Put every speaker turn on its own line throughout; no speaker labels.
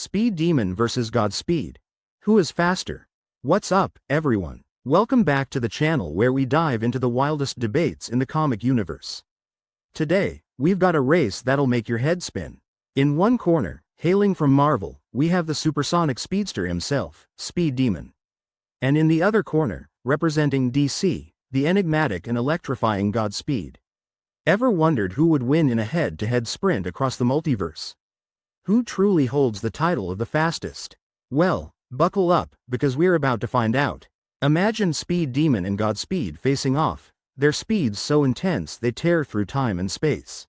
Speed Demon vs Godspeed. Who is faster? What's up, everyone? Welcome back to the channel where we dive into the wildest debates in the comic universe. Today, we've got a race that'll make your head spin. In one corner, hailing from Marvel, we have the supersonic speedster himself, Speed Demon. And in the other corner, representing DC, the enigmatic and electrifying Godspeed. Ever wondered who would win in a head-to-head sprint across the multiverse? Who truly holds the title of the fastest? Well, buckle up, because we're about to find out. Imagine Speed Demon and Godspeed facing off, their speeds so intense they tear through time and space.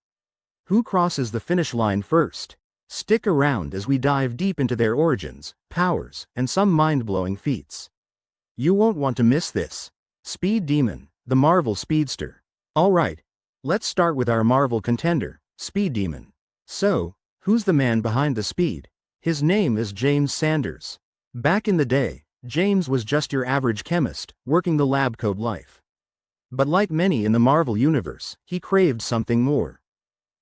Who crosses the finish line first? Stick around as we dive deep into their origins, powers, and some mind-blowing feats. You won't want to miss this. Speed Demon, the Marvel Speedster. Alright, let's start with our Marvel contender, Speed Demon. So, who's the man behind the speed? His name is James Sanders. Back in the day, James was just your average chemist, working the lab coat life. But like many in the Marvel universe, he craved something more.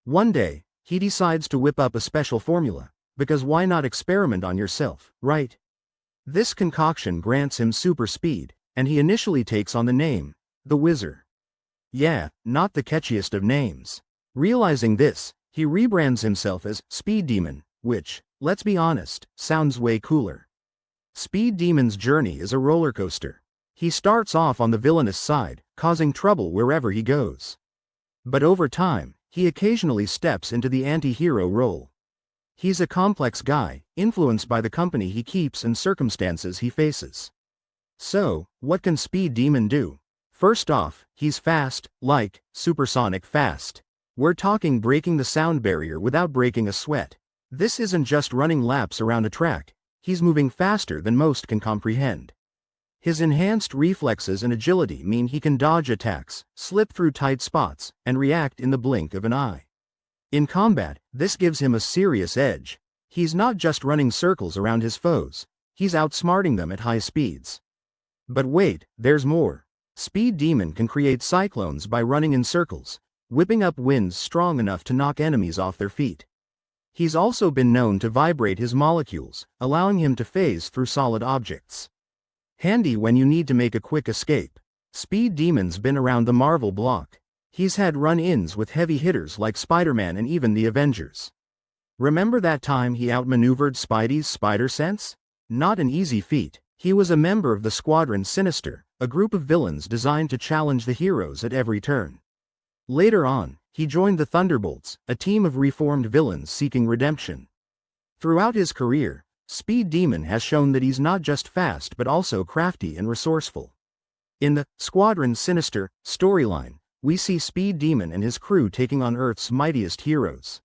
One day, he decides to whip up a special formula, because why not experiment on yourself, right? This concoction grants him super speed, and he initially takes on the name, the Wizard. Yeah, not the catchiest of names. Realizing this, he rebrands himself as Speed Demon, which, let's be honest, sounds way cooler. Speed Demon's journey is a roller coaster. He starts off on the villainous side, causing trouble wherever he goes. But over time, he occasionally steps into the anti-hero role. He's a complex guy, influenced by the company he keeps and circumstances he faces. So, what can Speed Demon do? First off, he's fast, like supersonic fast. We're talking breaking the sound barrier without breaking a sweat. This isn't just running laps around a track, he's moving faster than most can comprehend. His enhanced reflexes and agility mean he can dodge attacks, slip through tight spots, and react in the blink of an eye. In combat, this gives him a serious edge. He's not just running circles around his foes, he's outsmarting them at high speeds. But wait, there's more. Speed Demon can create cyclones by running in circles, whipping up winds strong enough to knock enemies off their feet. He's also been known to vibrate his molecules, allowing him to phase through solid objects. Handy when you need to make a quick escape. Speed Demon's been around the Marvel block. He's had run-ins with heavy hitters like Spider-Man and even the Avengers. Remember that time he outmaneuvered Spidey's spider sense? Not an easy feat. He was a member of the Squadron Sinister, a group of villains designed to challenge the heroes at every turn. Later on, he joined the Thunderbolts, a team of reformed villains seeking redemption. Throughout his career, Speed Demon has shown that he's not just fast but also crafty and resourceful. In the Squadron Sinister storyline, we see Speed Demon and his crew taking on Earth's mightiest heroes.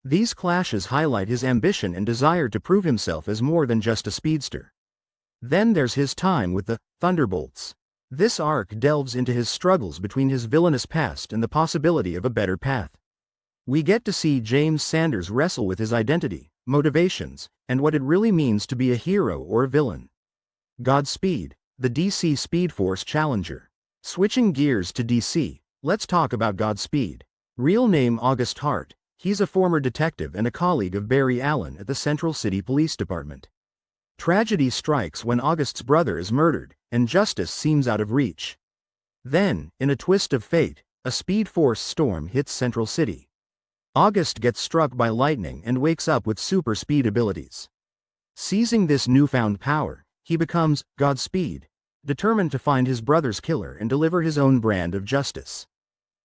These clashes highlight his ambition and desire to prove himself as more than just a speedster. Then there's his time with the Thunderbolts. This arc delves into his struggles between his villainous past and the possibility of a better path. We get to see James Sanders wrestle with his identity, motivations, and what it really means to be a hero or a villain. Godspeed, the DC Speed Force challenger. Switching gears to DC, let's talk about Godspeed. Real name August Hart, he's a former detective and a colleague of Barry Allen at the Central City Police Department. Tragedy strikes when August's brother is murdered, and justice seems out of reach. Then, in a twist of fate, a Speed Force storm hits Central City. August gets struck by lightning and wakes up with super speed abilities. Seizing this newfound power, he becomes Godspeed, determined to find his brother's killer and deliver his own brand of justice.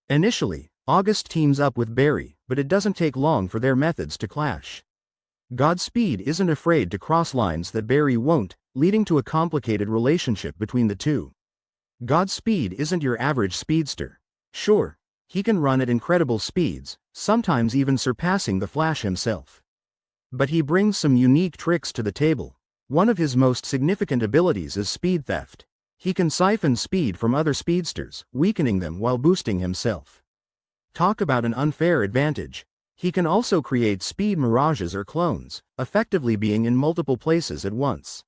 Initially, August teams up with Barry, but it doesn't take long for their methods to clash. Godspeed isn't afraid to cross lines that Barry won't, leading to a complicated relationship between the two. Godspeed isn't your average speedster. Sure, he can run at incredible speeds, sometimes even surpassing the Flash himself. But he brings some unique tricks to the table. One of his most significant abilities is speed theft. He can siphon speed from other speedsters, weakening them while boosting himself. Talk about an unfair advantage. He can also create speed mirages or clones, effectively being in multiple places at once.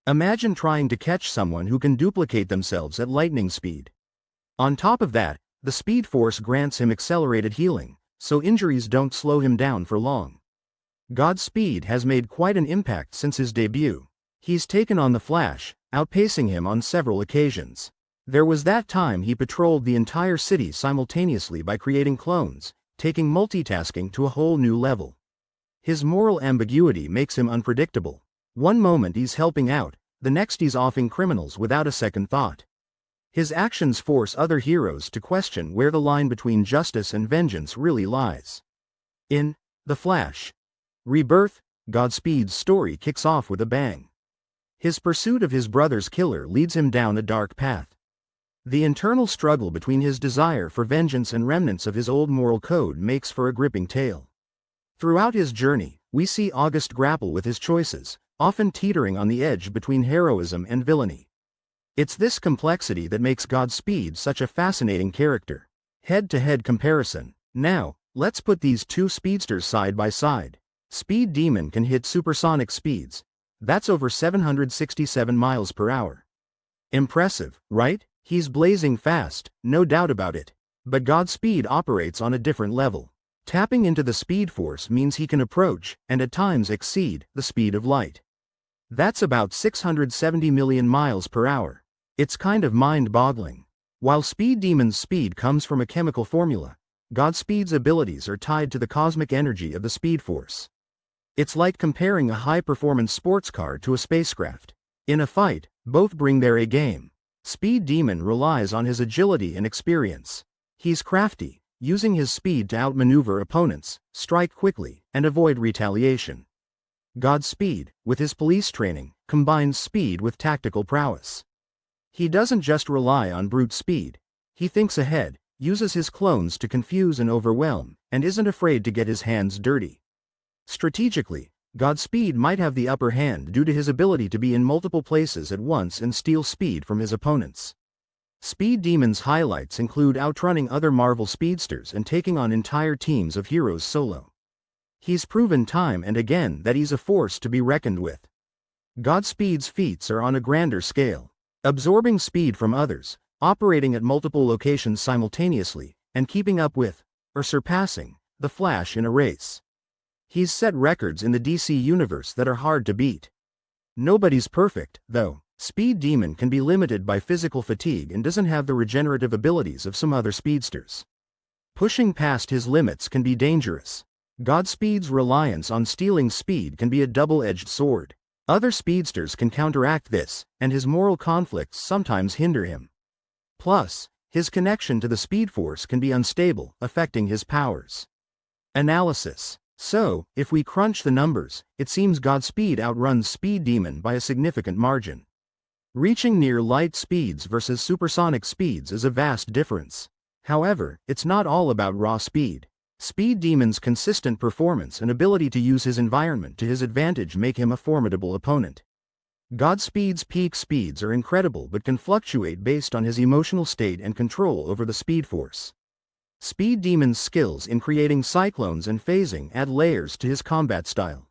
Imagine trying to catch someone who can duplicate themselves at lightning speed. On top of that, the Speed Force grants him accelerated healing, so injuries don't slow him down for long. Godspeed has made quite an impact since his debut. He's taken on the Flash, outpacing him on several occasions. There was that time he patrolled the entire city simultaneously by creating clones, taking multitasking to a whole new level. His moral ambiguity makes him unpredictable. One moment he's helping out, the next he's offing criminals without a second thought. His actions force other heroes to question where the line between justice and vengeance really lies. In The Flash Rebirth, Godspeed's story kicks off with a bang. His pursuit of his brother's killer leads him down a dark path. The internal struggle between his desire for vengeance and remnants of his old moral code makes for a gripping tale. Throughout his journey, we see August grapple with his choices, often teetering on the edge between heroism and villainy. It's this complexity that makes Godspeed such a fascinating character. Head-to-head comparison. Now, let's put these two speedsters side by side. Speed Demon can hit supersonic speeds. That's over 767 miles per hour. Impressive, right? He's blazing fast, no doubt about it. But Godspeed operates on a different level. Tapping into the speed force means he can approach, and at times exceed, the speed of light. That's about 670 million miles per hour. It's kind of mind-boggling. While Speed Demon's speed comes from a chemical formula, Godspeed's abilities are tied to the cosmic energy of the speed force. It's like comparing a high-performance sports car to a spacecraft. In a fight, both bring their A-game. Speed Demon relies on his agility and experience. He's crafty, using his speed to outmaneuver opponents, strike quickly, and avoid retaliation. Godspeed, with his police training, combines speed with tactical prowess. He doesn't just rely on brute speed. He thinks ahead, uses his clones to confuse and overwhelm, and isn't afraid to get his hands dirty. Strategically, Godspeed might have the upper hand due to his ability to be in multiple places at once and steal speed from his opponents. Speed Demon's highlights include outrunning other Marvel speedsters and taking on entire teams of heroes solo. He's proven time and again that he's a force to be reckoned with. Godspeed's feats are on a grander scale, absorbing speed from others, operating at multiple locations simultaneously, and keeping up with, or surpassing, the Flash in a race. He's set records in the DC universe that are hard to beat. Nobody's perfect, though. Speed Demon can be limited by physical fatigue and doesn't have the regenerative abilities of some other speedsters. Pushing past his limits can be dangerous. Godspeed's reliance on stealing speed can be a double-edged sword. Other speedsters can counteract this, and his moral conflicts sometimes hinder him. Plus, his connection to the Speed Force can be unstable, affecting his powers. Analysis. So, if we crunch the numbers, it seems Godspeed outruns Speed Demon by a significant margin. Reaching near light speeds versus supersonic speeds is a vast difference. However, it's not all about raw speed. Speed Demon's consistent performance and ability to use his environment to his advantage make him a formidable opponent. Godspeed's peak speeds are incredible but can fluctuate based on his emotional state and control over the Speed Force. Speed Demon's skills in creating cyclones and phasing add layers to his combat style.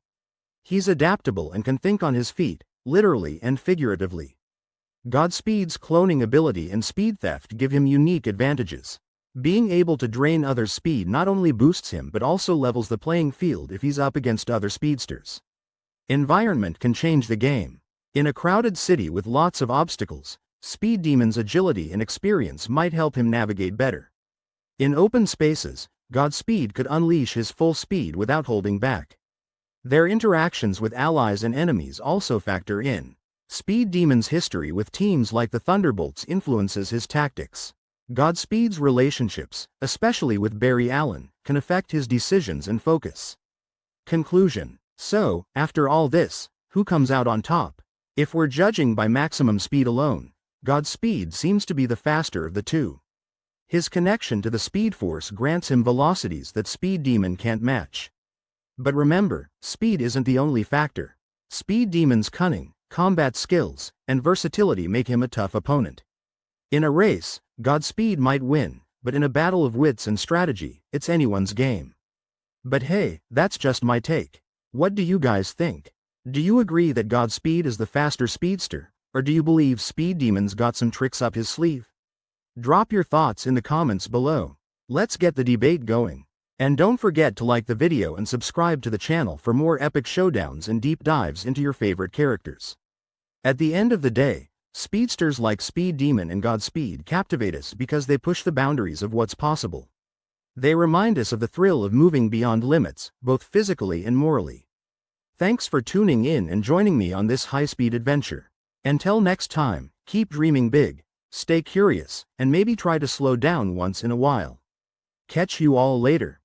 He's adaptable and can think on his feet, literally and figuratively. Godspeed's cloning ability and speed theft give him unique advantages. Being able to drain others' speed not only boosts him but also levels the playing field if he's up against other speedsters. Environment can change the game. In a crowded city with lots of obstacles, Speed Demon's agility and experience might help him navigate better. In open spaces, Godspeed could unleash his full speed without holding back. Their interactions with allies and enemies also factor in. Speed Demon's history with teams like the Thunderbolts influences his tactics. Godspeed's relationships, especially with Barry Allen, can affect his decisions and focus. Conclusion. So, after all this, who comes out on top? If we're judging by maximum speed alone, Godspeed seems to be the faster of the two. His connection to the Speed Force grants him velocities that Speed Demon can't match. But remember, speed isn't the only factor. Speed Demon's cunning, combat skills, and versatility make him a tough opponent. In a race, Godspeed might win, but in a battle of wits and strategy, it's anyone's game. But hey, that's just my take. What do you guys think? Do you agree that Godspeed is the faster speedster, or do you believe Speed Demon's got some tricks up his sleeve? Drop your thoughts in the comments below. Let's get the debate going. And don't forget to like the video and subscribe to the channel for more epic showdowns and deep dives into your favorite characters. At the end of the day, speedsters like Speed Demon and Godspeed captivate us because they push the boundaries of what's possible. They remind us of the thrill of moving beyond limits, both physically and morally. Thanks for tuning in and joining me on this high-speed adventure. Until next time, keep dreaming big, stay curious, and maybe try to slow down once in a while. Catch you all later.